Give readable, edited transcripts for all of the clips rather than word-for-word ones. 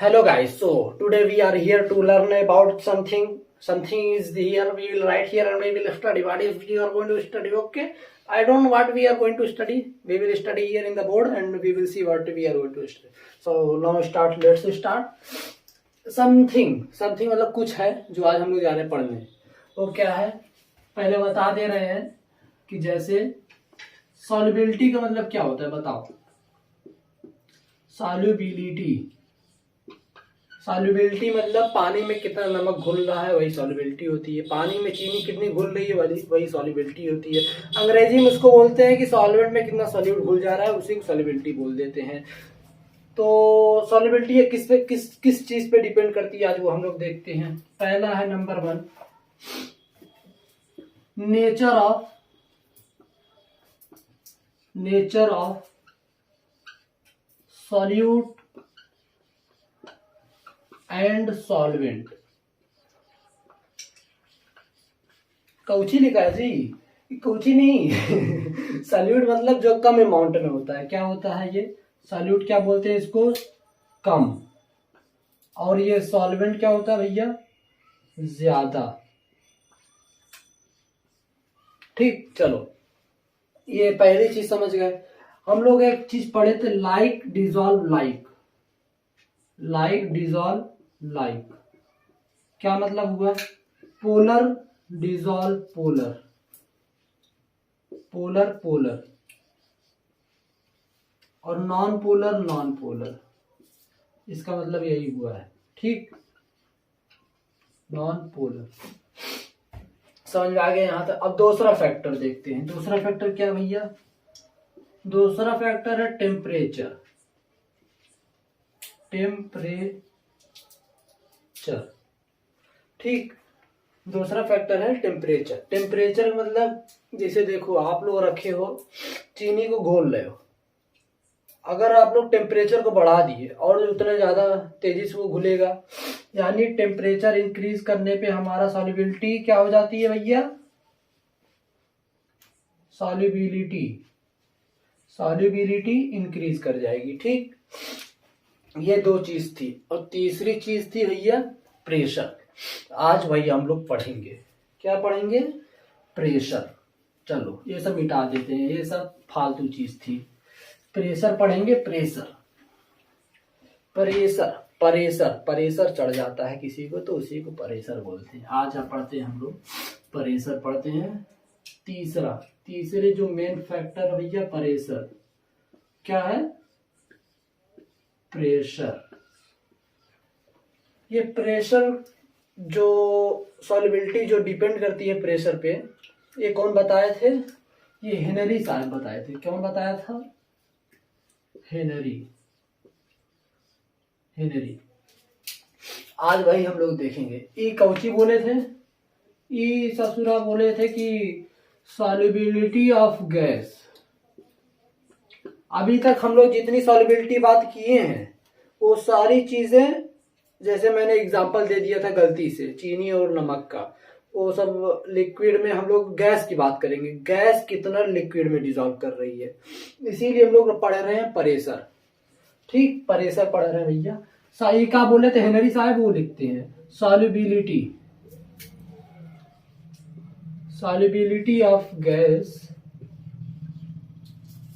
Hello guys, so today we are here to learn about something. Something is here, we will write here and we will study. What is we are going to study? Okay, I don't know what we are going to study. We will study here in the board and we will see what we are going to study. So now let's start. Something मतलब कुछ है जो आज हम लोग जा रहे हैं पढ़ने. वो क्या है पहले बता दे रहे हैं कि जैसे सॉल्युबिलिटी का मतलब क्या होता है बताओ. सॉल्युबिलिटी मतलब पानी में कितना नमक घुल रहा है वही सॉल्युबिलिटी होती है. पानी में चीनी कितनी घुल रही है वही सॉल्युबिलिटी होती है. अंग्रेजी में उसको बोलते हैं कि सॉल्वेंट में कितना सॉल्यूट घुल जा रहा है उसी को सॉल्युबिलिटी बोल देते हैं. तो सॉल्युबिलिटी किस चीज पे डिपेंड करती है आज वो हम लोग देखते हैं. पहला है number 1 nature of solute and solvent. Cauchy लिखा है जी, कौची नहीं. सॉल्यूट मतलब जो कम अमाउंट में होता है. क्या होता है ये सॉल्यूट क्या बोलते हैं इसको, कम. और ये सॉल्वेंट क्या होता है भैया, ज्यादा. ठीक, चलो ये पहली चीज समझ गए. हम लोग एक चीज पढ़े थे, लाइक डिजॉल्व लाइक. क्या मतलब हुआ, पोलर डिजॉल्व पोलर और नॉन पोलर. इसका मतलब यही हुआ है. ठीक, नॉन पोलर समझ में आ गया यहाँ तक. अब दूसरा फैक्टर देखते हैं. दूसरा फैक्टर क्या भैया, दूसरा फैक्टर है टेम्परेचर. ठीक, दूसरा फैक्टर है टेम्परेचर. टेम्परेचर मतलब जैसे देखो आप लोग रखे हो चीनी को घोल रहे हो. अगर आप लोग टेम्परेचर को बढ़ा दिए और उतना ज्यादा तेजी से वो घुलेगा, यानी टेम्परेचर इंक्रीज करने पे हमारा सॉल्युबिलिटी क्या हो जाती है भैया, सॉल्युबिलिटी इंक्रीज कर जाएगी. ठीक, ये दो चीज थी. और तीसरी चीज थी भैया प्रेशर. आज भाई हम लोग पढ़ेंगे, क्या पढ़ेंगे, प्रेशर. चलो ये सब मिटा देते हैं, ये सब फालतू चीज थी. प्रेशर पढ़ेंगे. प्रेशर चढ़ जाता है किसी को तो उसी को प्रेशर बोलते हैं. आज पढ़ते हैं हम लोग प्रेशर पढ़ते हैं. तीसरे जो मेन फैक्टर भैया प्रेशर, क्या है, प्रेशर. ये प्रेशर जो सॉल्युबिलिटी जो डिपेंड करती है प्रेशर पे, ये कौन बताए थे, ये हेनरी साहब बताए थे. कौन बताया था, हेनरी. आज भाई हम लोग देखेंगे. ई कौची बोले थे, ई ससुरा बोले थे कि सॉल्युबिलिटी ऑफ गैस. अभी तक हम लोग जितनी सॉल्युबिलिटी बात किए हैं वो सारी चीजें, जैसे मैंने एग्जांपल दे दिया था गलती से चीनी और नमक का, वो सब लिक्विड में. हम लोग गैस की बात करेंगे, गैस कितना लिक्विड में डिजॉल्व कर रही है. इसीलिए हम लोग पढ़ रहे हैं प्रेशर. ठीक, प्रेशर पढ़ रहे हैं भैया. सही का बोले थे हेनरी साहब, वो लिखते हैं solubility of gas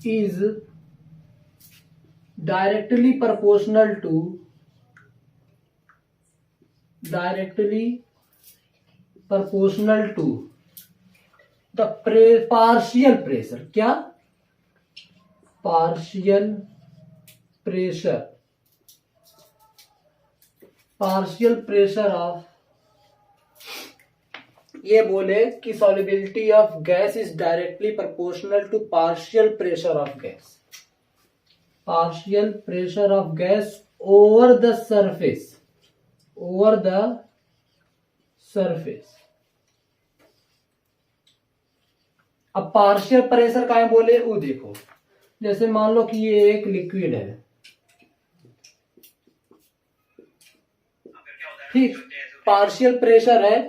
is directly proportional to the partial pressure. क्या, partial pressure of, ये बोले कि solubility of gas is directly proportional to partial pressure of gas over the surface. अब पार्शियल प्रेशर का है बोले, वो देखो जैसे मान लो कि ये एक लिक्विड है. ठीक, पार्शियल प्रेशर है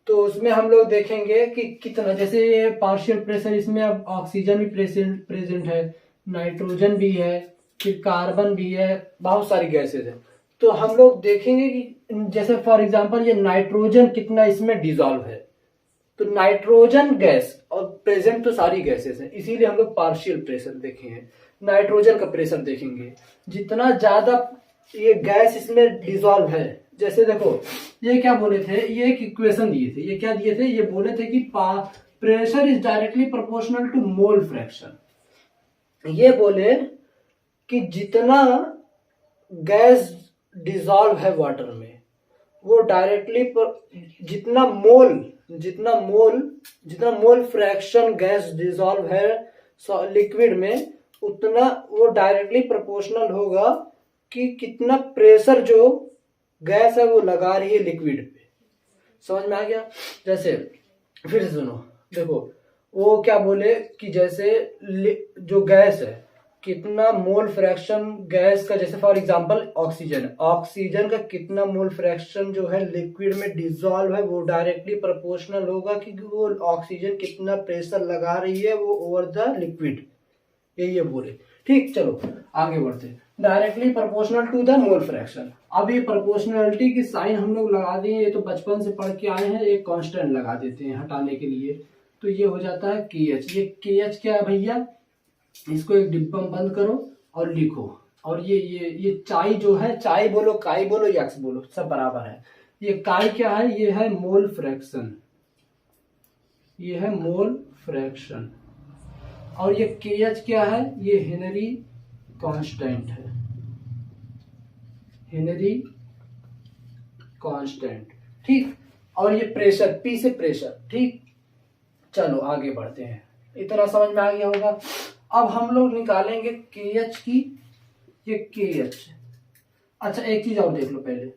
तो उसमें हम लोग देखेंगे कि कितना, जैसे ये पार्शियल प्रेशर, इसमें अब ऑक्सीजन भी प्रेजेंट है, नाइट्रोजन भी है, फिर कार्बन भी है, बहुत सारी गैसेज है. तो हम लोग देखेंगे कि जैसे फॉर एग्जांपल ये नाइट्रोजन कितना इसमें डिजॉल्व है, तो नाइट्रोजन गैस, और प्रेजेंट तो सारी गैसेस हैं, इसीलिए हम लोग पार्शियल प्रेशर देखे हैं। नाइट्रोजन का प्रेशर देखेंगे, जितना ज्यादा ये गैस इसमें डिजॉल्व है, जैसे देखो ये क्या बोले थे, ये एक इक्वेशन दिए थे, ये क्या दिए थे, ये बोले थे कि pressure is directly proportional to mole fraction. ये बोले कि जितना गैस डिजॉल्व है वाटर में, वो डायरेक्टली जितना मोल फ्रैक्शन गैस डिजॉल्व है लिक्विड में, उतना वो डायरेक्टली प्रोपोर्शनल होगा कि कितना प्रेशर जो गैस है वो लगा रही है लिक्विड पे। समझ में आ गया? जैसे फिर से सुनो, देखो वो क्या बोले कि जैसे जो गैस है कितना मोल फ्रैक्शन गैस का, जैसे फॉर एग्जांपल ऑक्सीजन का कितना मोल फ्रैक्शन जो है लिक्विड में डिजॉल्व है, वो डायरेक्टली प्रोपोर्शनल होगा कि वो ऑक्सीजन कितना प्रेशर लगा रही है वो ओवर द लिक्विड, ये बोले। ठीक, चलो आगे बढ़ते। Directly proportional to the mole fraction. अब ये प्रोपोर्शनलिटी की साइन हम लोग लगा दिए, ये तो बचपन से पढ़ के आए हैं, एक कांस्टेंट लगा देते हैं हटाने के लिए, तो ये हो जाता है KH। ये KH क्या है भैया, इसको एक डिब्बा में बंद करो और लिखो। और ये चाई जो है, चाई बोलो, काई बोलो, यक्स बोलो, सब बराबर है। ये काई क्या है, ये है मोल फ्रैक्शन, ये है मोल फ्रैक्शन। और ये KH क्या है, ये हेनरी कांस्टेंट है, हेनरी कांस्टेंट। ठीक, और ये प्रेशर, P से प्रेशर। ठीक, चलो आगे बढ़ते हैं, इतना समझ में आ गया होगा। अब हम लोग निकालेंगे KH की, ये KH। अच्छा एक चीज और देख लो पहले,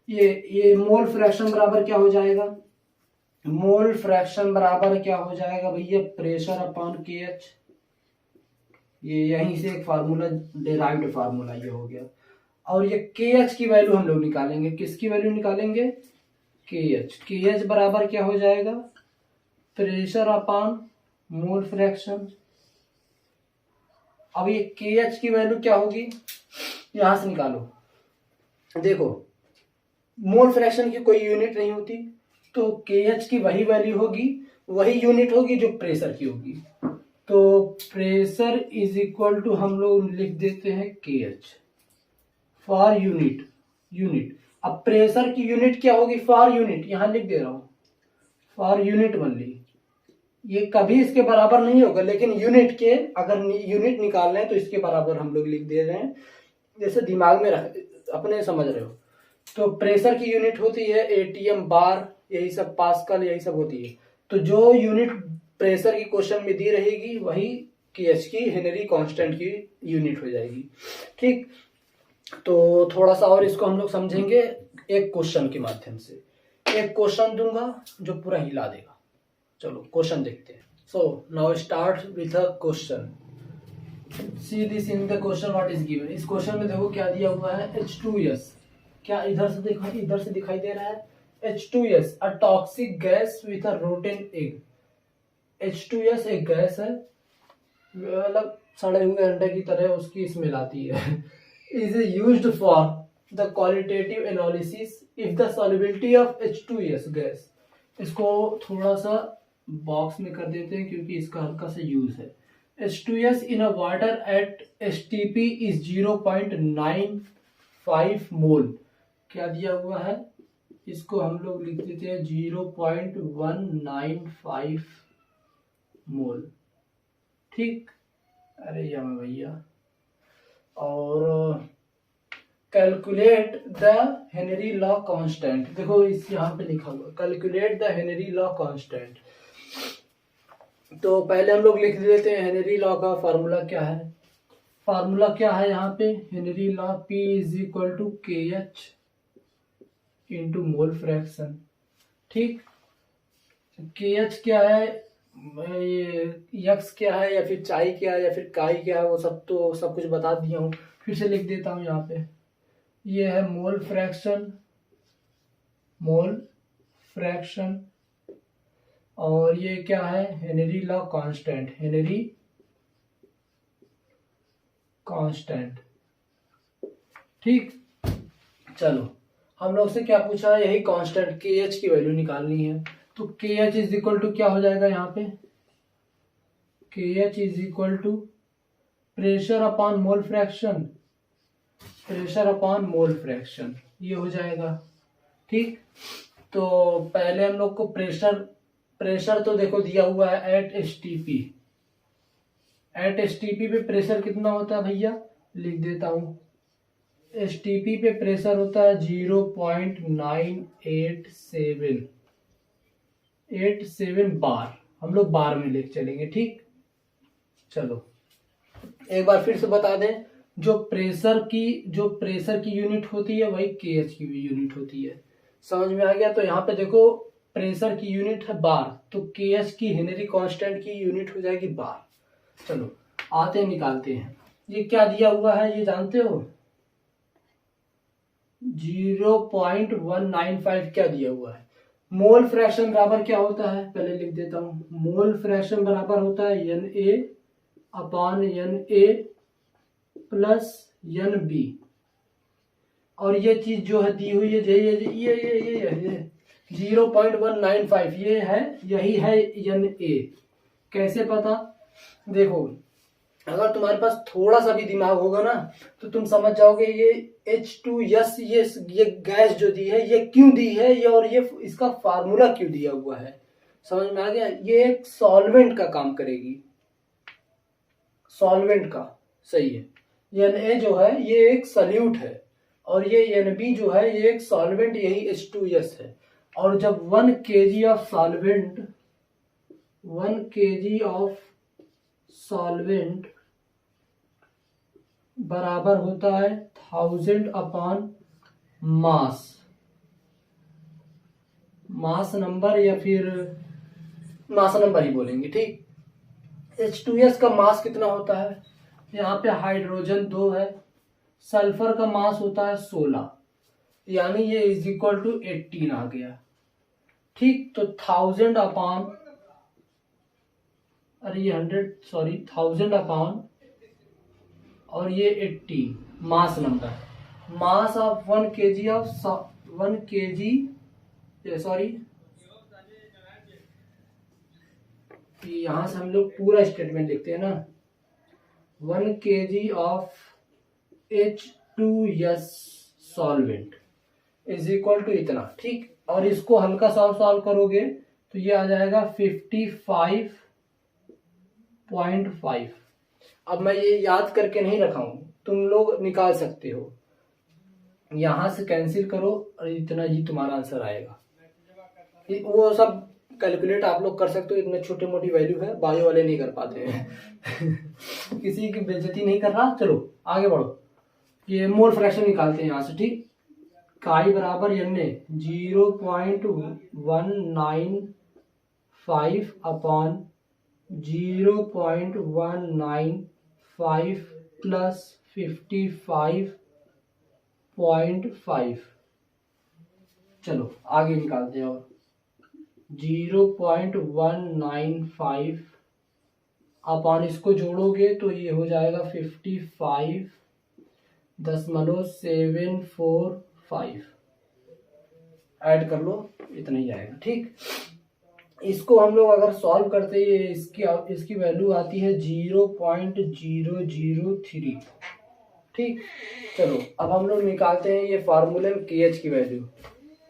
ये मोल फ्रैक्शन बराबर क्या हो जाएगा, मोल फ्रैक्शन बराबर क्या हो जाएगा भैया, प्रेशर अपॉन KH। ये यहीं से एक फार्मूला, डेराइव्ड फार्मूला ये हो गया। और ये KH की वैल्यू हम लोग निकालेंगे, किसकी वैल्यू निकालेंगे, KH बराबर क्या हो जाएगा, प्रेशर अपॉन मोल फ्रैक्शन। अब ये KH की वैल्यू क्या होगी, यहां से निकालो। देखो मोल फ्रैक्शन की कोई यूनिट नहीं होती, तो KH की वही वैल्यू होगी, वही यूनिट होगी जो प्रेशर की होगी। तो प्रेशर इज इक्वल टू हम लोग लिख देते हैं KH फॉर यूनिट। अब प्रेशर की यूनिट क्या होगी, फॉर यूनिट, यहां लिख दे रहा हूं, फॉर यूनिट ओनली। ये कभी इसके बराबर नहीं होगा, लेकिन यूनिट के, अगर यूनिट निकाल रहे हैं तो इसके बराबर हम लोग लिख दे रहे हैं, जैसे दिमाग में रख, अपने समझ रहे हो। तो प्रेशर की यूनिट होती है ATM बार, यही सब पास्कल, यही सब होती है। तो जो यूनिट प्रेशर की क्वेश्चन में दी रहेगी वही KH की, हेनरी कांस्टेंट की यूनिट हो जाएगी। ठीक, तो थोड़ा सा और इसको हम लोग समझेंगे एक क्वेश्चन के माध्यम से। एक क्वेश्चन दूंगा जो पूरा हिला देगा। चलो क्वेश्चन देखते हैं। So now start with a question. See this in the question what is given. इस क्वेश्चन में देखो क्या दिया हुआ है, H2S। क्या इधर से देखो, इधर से दिखाई दे रहा है, H2S a toxic gas with a rotten egg. H2S एक गैस है, मतलब सड़े हुए अंडे की तरह उसकी स्मेल आती है। Is used for the qualitative analysis if the solubility of H2S gas. इसको थोड़ा सा बॉक्स में कर देते हैं क्योंकि इसका हल्का सा यूज है। H2S in a water at STP is 0.95 मोल। क्या दिया हुआ है, इसको हम लोग लिख देते हैं 0.195 मोल। ठीक, अरे यम भैया। और calculate the Henry law constant. देखो इस यहाँ पे लिखा हुआ calculate the Henry law constant. तो पहले हम लोग लिख देते हैं हेनरी लॉ का फार्मूला क्या है। फार्मूला क्या है यहाँ पे, Henry law P is equal to KH into mole fraction. ठीक, KH क्या है, ये यक्स क्या है, या फिर चाई क्या है, या फिर काई क्या है, वो सब तो सब कुछ बता दिया हूँ। फिर से लिख देता हूँ यहाँ पे, ये है मोल फ्रैक्शन, और ये क्या है, Henry law constant, Henry constant. ठीक, चलो हम लोग से क्या पूछा है, यही कांस्टेंट के एच की वैल्यू निकालनी है। तो के एच इज इक्वल टू क्या हो जाएगा यहाँ पे, K H is equal to pressure upon mole fraction, pressure upon mole fraction, ये हो जाएगा। ठीक, तो पहले हम लोग को प्रेशर तो देखो दिया हुआ है एट एसटीपी, एट एसटीपी पे प्रेशर कितना होता है भैया, लिख देता हूं, एसटीपी पे प्रेशर होता है 0.987 बार, हम लोग बार में लेके चलेंगे। ठीक, चलो एक बार फिर से बता दें, जो प्रेशर की यूनिट होती है वही केएच की भी यूनिट होती है, समझ में आ गया। तो यहाँ पे देखो प्रेशर की यूनिट है बार, तो केएच की हेनरी कांस्टेंट की यूनिट हो जाएगी बार। चलो आते निकालते हैं, ये क्या दिया हुआ है ये जानते हो, 0.195 क्या दिया हुआ है। मोल फ्रैक्शन बराबर क्या होता है, पहले लिख देता हूं, मोल फ्रैक्शन बराबर होता है Na upon Na plus Nb, और ये चीज जो है दी हुई है ये 0.195 ये है, यही है Na। कैसे पता, देखो अगर तुम्हारे पास थोड़ा सा भी दिमाग होगा ना तो तुम समझ जाओगे ये H2S ये गैस जो दी है ये क्यों दी है, ये और ये इसका फार्मूला क्यों दिया हुआ है, समझ में आ गया। ये एक सॉल्वेंट का काम करेगी, सॉल्वेंट का, सही है। Na जो है ये एक सल्यूट है, और ये Nb जो है ये एक सॉल्वेंट, यही H2S है। और जब 1 kg of solvent 1 kg of solvent बराबर होता है 1000 अपॉन मास नंबर, या फिर मास नंबर ही बोलेंगे। ठीक, H2S का मास कितना होता है, यहाँ पे हाइड्रोजन 2 है, सल्फर का मास होता है 16, यानी ये इज इक्वल टू 18 आ गया। ठीक, तो 1000 अपॉन, अरे ये 1000 अपॉन, और ये 18 mass number, mass of 1 kg of 1 kg, यहां से हम लोग पूरा स्टेटमेंट लिखते हैं ना, 1 kg of H2S solvent is equal to इतना। ठीक, और इसको हल्का सॉल्व करोगे तो ये आ जाएगा 55.5। अब मैं ये याद करके नहीं रखा हूं, तुम लोग निकाल सकते हो, यहां से कैंसिल करो और इतना ही तुम्हारा आंसर आएगा। वो सब कैलकुलेट आप लोग कर सकते हो, इतने छोटे मोटी वैल्यू है, बायो वाले नहीं कर पाते हैं किसी की बेइज्जती नहीं कर रहा। चलो आगे बढ़ो, ये मोल फ्रैक्शन निकालते हैं यहाँ से। ठीक, काई बराबर Na 0.195 अपॉन 0.195 प्लस 55.5। चलो आगे निकालते हैं, और 0.195 अपॉन इसको जोड़ोगे तो ये हो जाएगा 55.745, ऐड कर लो इतना ही आएगा। ठीक, इसको हम लोग अगर सॉल्व करते हैं, इसकी वैल्यू आती है 0.003। ठीक, चलो अब हम लोग निकालते हैं ये फार्मूले में KH की वैल्यू।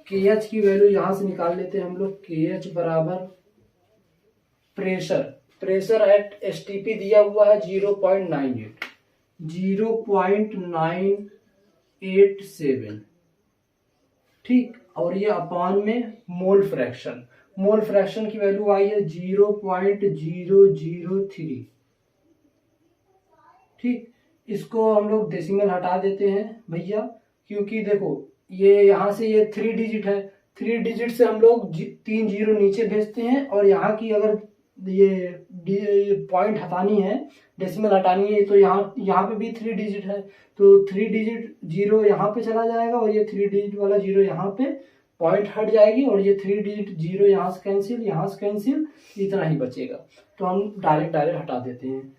KH की वैल्यू यहां से निकाल लेते हैं हम लोग, KH बराबर प्रेशर एट STP दिया हुआ है 0.987। ठीक, और ये अपॉन में मोल फ्रैक्शन की वैल्यू आई है 0.003। ठीक, इसको हम लोग डेसिमल हटा देते हैं भैया, क्योंकि देखो ये यहाँ से ये 3 डिजिट है, 3 डिजिट से हम लोग 3 जीरो नीचे भेजते हैं, और यहाँ की अगर ये पॉइंट हटानी है, डेसिमल हटानी है, तो यहाँ पे भी 3 डिजिट है, तो 3 डिजिट जीरो यहाँ पे चला जाएगा, और ये 3 डिजिट वाला जीरो यहाँ पे पॉइंट हट जाएगी, और ये 3 डिजिट जीरो यहाँ से कैंसिल, इतना ही बचेगा। तो हम डायरेक्ट हटा देते हैं,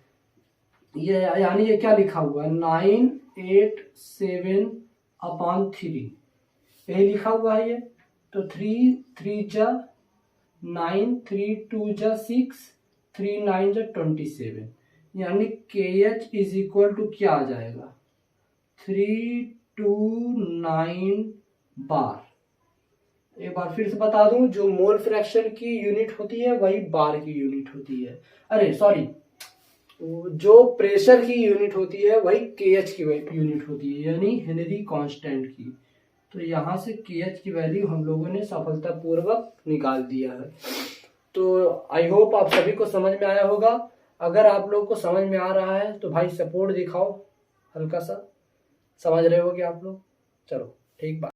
ये यानी ये क्या लिखा हुआ है 987/3 यही लिखा हुआ है ये। तो 3 3 2 6 3 9 27 यानी KH इज इक्वल टू क्या आ जाएगा 329 बार। एक बार फिर से बता दूं जो मोल फ्रैक्शन की यूनिट होती है वही बार की यूनिट होती है। अरे सॉरी, जो प्रेशर की यूनिट होती है वही KH की यूनिट होती है यानी हेनरी कांस्टेंट की। तो यहाँ से KH की वैल्यू हम लोगों ने सफलतापूर्वक निकाल दिया है। तो आई होप आप सभी को समझ में आया होगा। अगर आप लोग को समझ में आ रहा है तो भाई सपोर्ट दिखाओ, हल्का सा समझ रहे होगे आप लोग। चलो ठीक बात।